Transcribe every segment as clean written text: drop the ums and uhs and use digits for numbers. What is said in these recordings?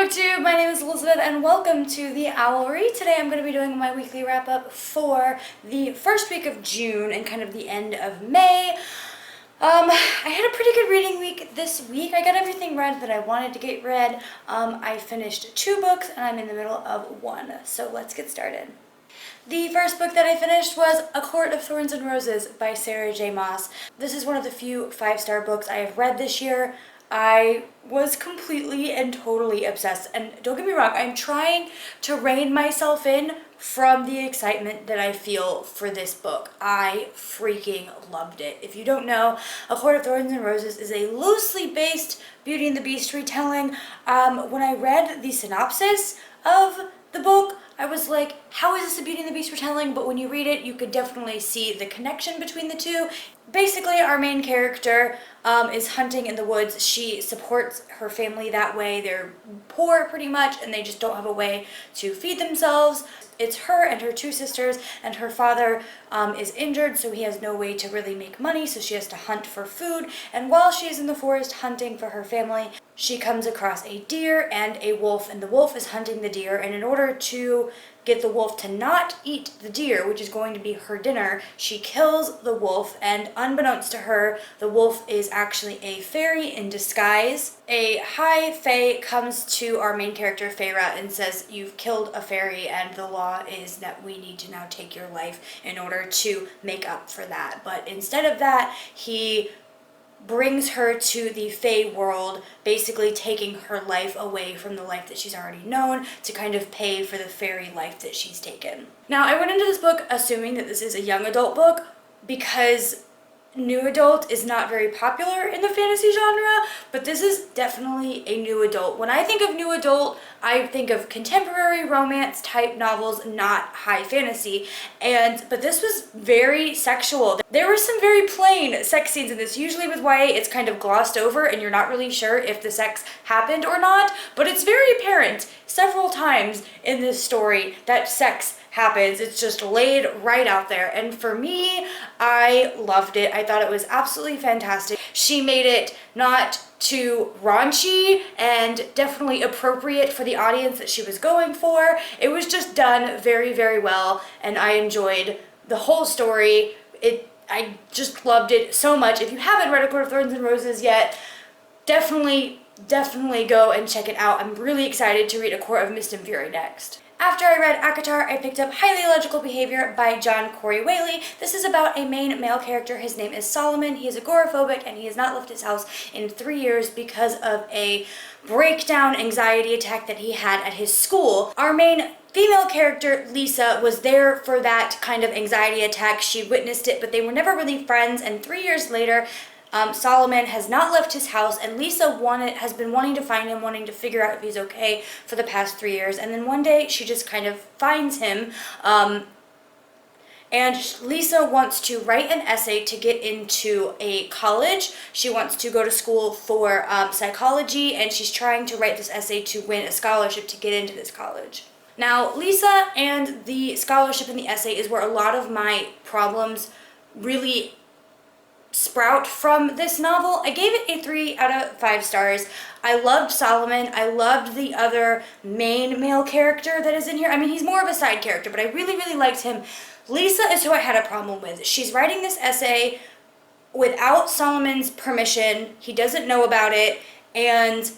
YouTube, my name is Elizabeth and welcome to the Owlery. Today I'm going to be doing my weekly wrap up for the first week of June and kind of the end of May. I had a pretty good reading week this week. I got everything read that I wanted to get read. I finished 2 books and I'm in the middle of 1, so let's get started. The first book that I finished was A Court of Thorns and Roses by Sarah J. Maas. This is one of the few 5-star books I have read this year. I was completely and totally obsessed, and don't get me wrong, I'm trying to rein myself in from the excitement that I feel for this book. I freaking loved it. If you don't know, A Court of Thorns and Roses is a loosely based Beauty and the Beast retelling. When I read the synopsis of the book, I was like, how is this a Beauty and the Beast retelling? But when you read it, you could definitely see the connection between the two. Basically, our main character is hunting in the woods. She supports her family that way. They're poor pretty much, and they just don't have a way to feed themselves. It's her and her 2 sisters, and her father is injured, so he has no way to really make money, so she has to hunt for food. And while she's in the forest hunting for her family, she comes across a deer and a wolf, and the wolf is hunting the deer, and in order to get the wolf to not eat the deer, which is going to be her dinner, she kills the wolf, and unbeknownst to her, the wolf is actually a fairy in disguise. A high fae comes to our main character, Feyre, and says, you've killed a fairy, and the law is that we need to now take your life in order to make up for that. But instead of that, he brings her to the Fae world, basically taking her life away from the life that she's already known to kind of pay for the fairy life that she's taken. Now, I went into this book assuming that this is a young adult book because new adult is not very popular in the fantasy genre, but this is definitely a new adult. When I think of new adult, I think of contemporary romance type novels, not high fantasy. But this was very sexual. There were some very plain sex scenes in this. Usually with YA, it's kind of glossed over and you're not really sure if the sex happened or not, but it's very apparent several times in this story that sex happens. It's just laid right out there. And for me, I loved it. I thought it was absolutely fantastic. She made it not too raunchy and definitely appropriate for the audience that she was going for. It was just done very, very well, and I enjoyed the whole story. I just loved it so much. If you haven't read A Court of Thorns and Roses yet, definitely go and check it out. I'm really excited to read A Court of Mist and Fury next. After I read ACOTAR, I picked up Highly Illogical Behavior by John Corey Whaley. This is about a main male character. His name is Solomon. He is agoraphobic and he has not left his house in 3 years because of a breakdown anxiety attack that he had at his school. Our main female character, Lisa, was there for that kind of anxiety attack. She witnessed it, but they were never really friends, and 3 years later, Solomon has not left his house, and Lisa has been wanting to find him, wanting to figure out if he's okay for the past 3 years. And then one day she just kind of finds him, and Lisa wants to write an essay to get into a college. She wants to go to school for psychology, and she's trying to write this essay to win a scholarship to get into this college. Now, Lisa and the scholarship and the essay is where a lot of my problems really sprout from this novel. I gave it a 3 out of 5 stars. I loved Solomon. I loved the other main male character that is in here. I mean, he's more of a side character, but I really, really liked him. Lisa is who I had a problem with. She's writing this essay without Solomon's permission. He doesn't know about it, and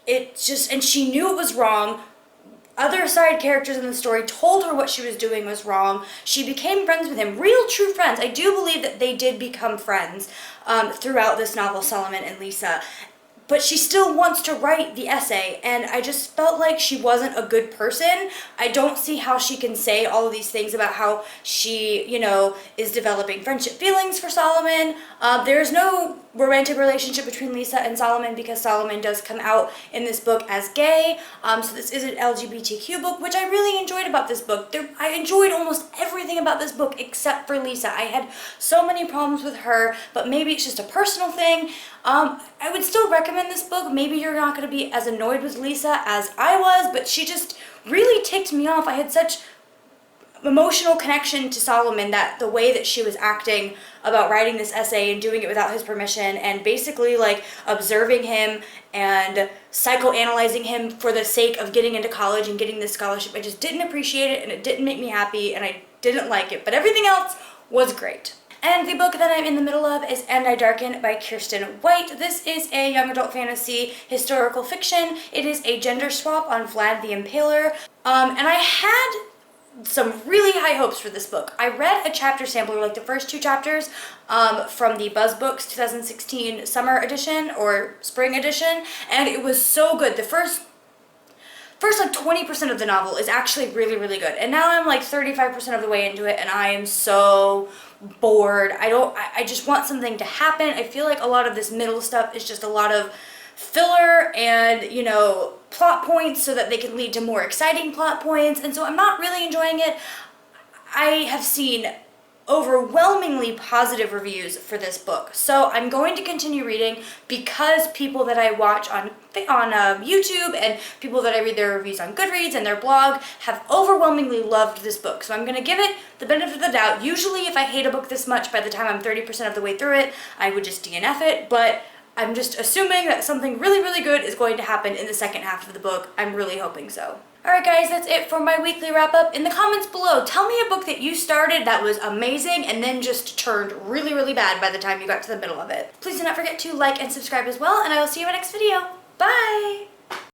she knew it was wrong. Other side characters in the story told her what she was doing was wrong. She became friends with him, real true friends. I do believe that they did become friends throughout this novel, Solomon and Lisa. But she still wants to write the essay, and I just felt like she wasn't a good person. I don't see how she can say all of these things about how she, is developing friendship feelings for Solomon. There's no romantic relationship between Lisa and Solomon because Solomon does come out in this book as gay. So this is an LGBTQ book, which I really enjoyed about this book. I enjoyed almost everything about this book except for Lisa. I had so many problems with her, but maybe it's just a personal thing. I would still recommend this book. Maybe you're not going to be as annoyed with Lisa as I was, but she just really ticked me off. I had such emotional connection to Solomon, that the way that she was acting about writing this essay and doing it without his permission, and basically like observing him and psychoanalyzing him for the sake of getting into college and getting this scholarship. I just didn't appreciate it, and it didn't make me happy, and I didn't like it, but everything else was great. And the book that I'm in the middle of is And I Darken by Kirsten White. This is a young adult fantasy historical fiction. It is a gender swap on Vlad the Impaler. And I had some really high hopes for this book. I read a chapter sampler, like the first 2 chapters, from the Buzz Books 2016 summer edition or spring edition, and it was so good. The first like 20% of the novel is actually really, really good. And now I'm like 35% of the way into it, and I am so bored. I just want something to happen. I feel like a lot of this middle stuff is just a lot of filler and, you know, plot points so that they can lead to more exciting plot points. And so I'm not really enjoying it. I have seen overwhelmingly positive reviews for this book, so I'm going to continue reading because people that I watch on YouTube and people that I read their reviews on Goodreads and their blog have overwhelmingly loved this book. So I'm going to give it the benefit of the doubt. Usually if I hate a book this much, by the time I'm 30% of the way through it, I would just DNF it, but I'm just assuming that something really, really good is going to happen in the second half of the book. I'm really hoping so. Alright guys, that's it for my weekly wrap up. In the comments below, tell me a book that you started that was amazing and then just turned really, really bad by the time you got to the middle of it. Please do not forget to like and subscribe as well, and I will see you in my next video. Bye!